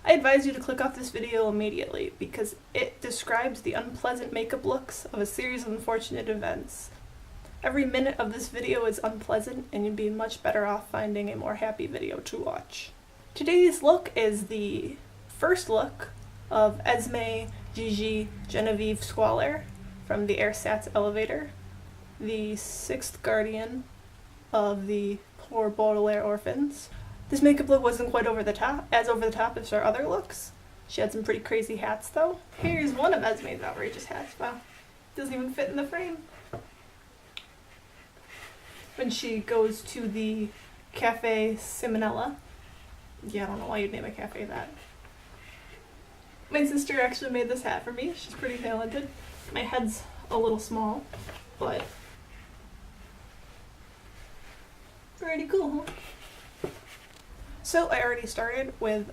I advise you to click off this video immediately because it describes the unpleasant makeup looks of a series of unfortunate events. Every minute of this video is unpleasant and you'd be much better off finding a more happy video to watch. Today's look is the first look of Esme Squalor from the Eyeshadow Elevator, the sixth guardian of the poor Baudelaire orphans. This makeup look wasn't quite over the top as her other looks. She had some pretty crazy hats though. Here's one of Esme's outrageous hats. Wow, doesn't even fit in the frame. When she goes to the Cafe Simonella. Yeah, I don't know why you'd name a cafe that. My sister actually made this hat for me. She's pretty talented. My head's a little small, but pretty cool, huh? So I already started with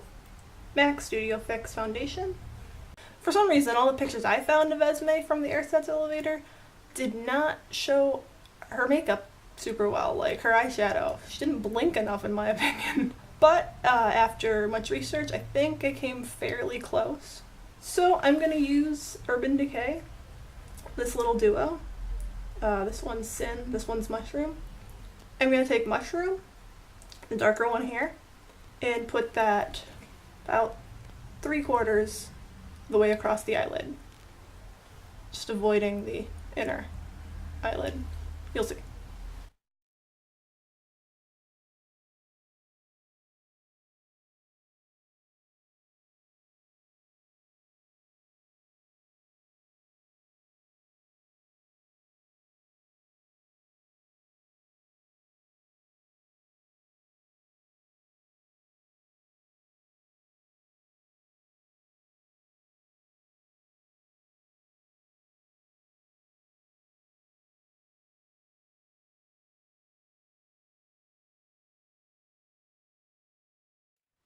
MAC Studio Fix foundation. For some reason, all the pictures I found of Esme from the Eyeshadow Elevator did not show her makeup super well, like her eyeshadow. She didn't blink enough in my opinion. But after much research, I think I came fairly close. So I'm going to use Urban Decay, this little duo. This one's Sin, this one's Mushroom. I'm going to take Mushroom, the darker one here, and put that about 3/4 of the way across the eyelid. Just avoiding the inner eyelid. You'll see.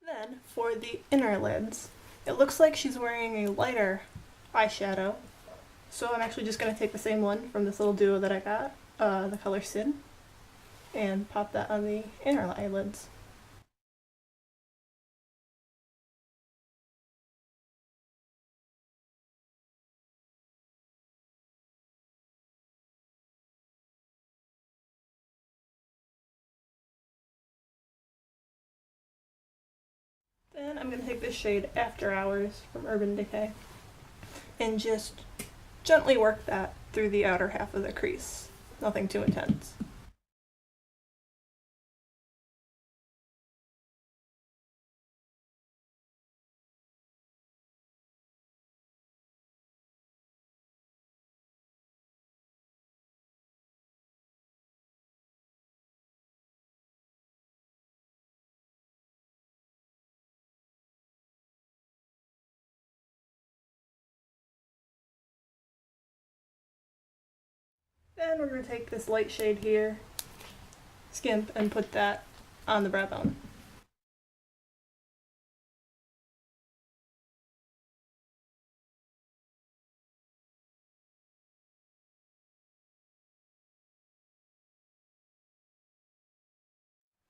Then, for the inner lids, it looks like she's wearing a lighter eyeshadow. So I'm actually just going to take the same one from this little duo that I got, the color Sin, and pop that on the inner eyelids. Then I'm going to take this shade After Hours from Urban Decay and just gently work that through the outer half of the crease. Nothing too intense. Then we're going to take this light shade here, Skimp, and put that on the brow bone.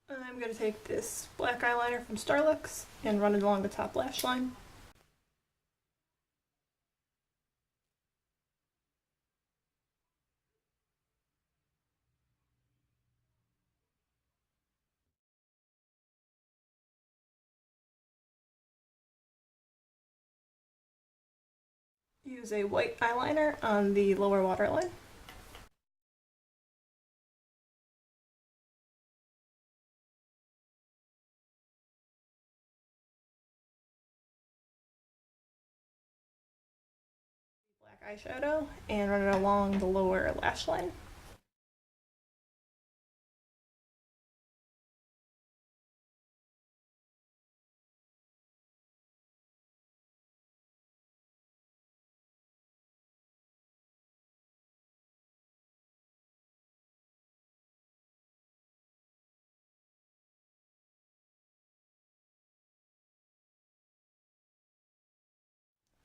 I'm going to take this black eyeliner from Starlooks and run it along the top lash line. Use a white eyeliner on the lower waterline. Black eyeshadow and run it along the lower lash line.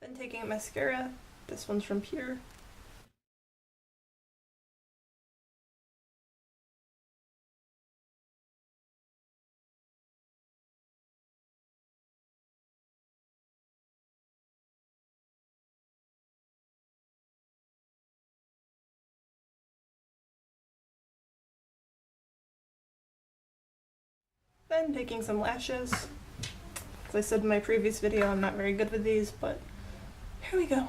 Then taking a mascara, this one's from Pure. Then taking some lashes. As I said in my previous video, I'm not very good with these, but here we go.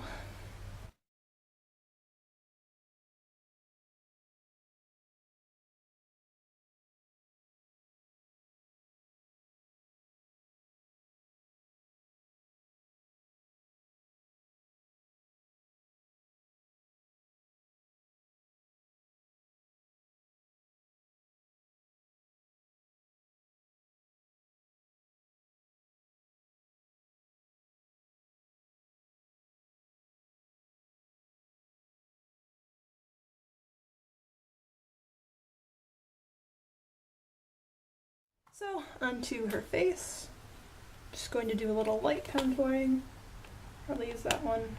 So, onto her face. Just going to do a little light contouring. Probably use that one.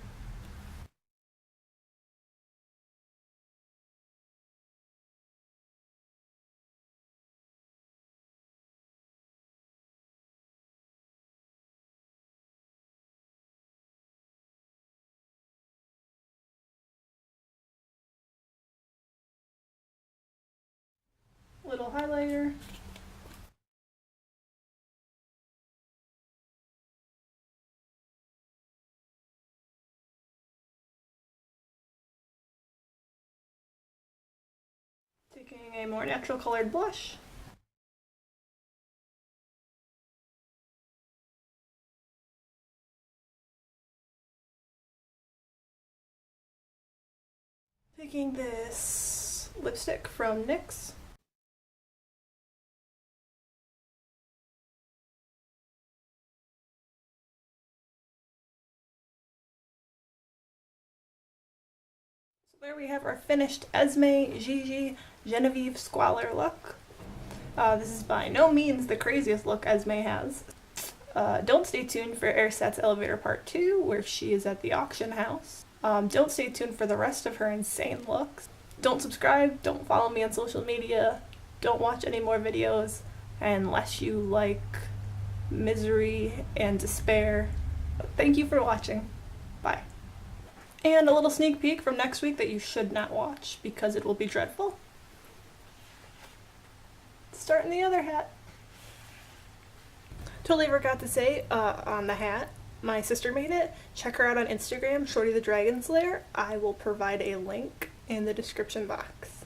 Little highlighter. Taking a more natural colored blush. Taking this lipstick from N.Y.C. So there we have our finished Esme Genevieve Squalor look. This is by no means the craziest look Esme has. Don't stay tuned for Airsat's Elevator Part 2, where she is at the auction house. Don't stay tuned for the rest of her insane looks. Don't subscribe, don't follow me on social media, don't watch any more videos unless you like misery and despair. Thank you for watching. Bye. And a little sneak peek from next week that you should not watch because it will be dreadful. Starting the other hat. Totally forgot to say on the hat, my sister made it. Check her out on Instagram, Shorty the Dragon Slayer. I will provide a link in the description box.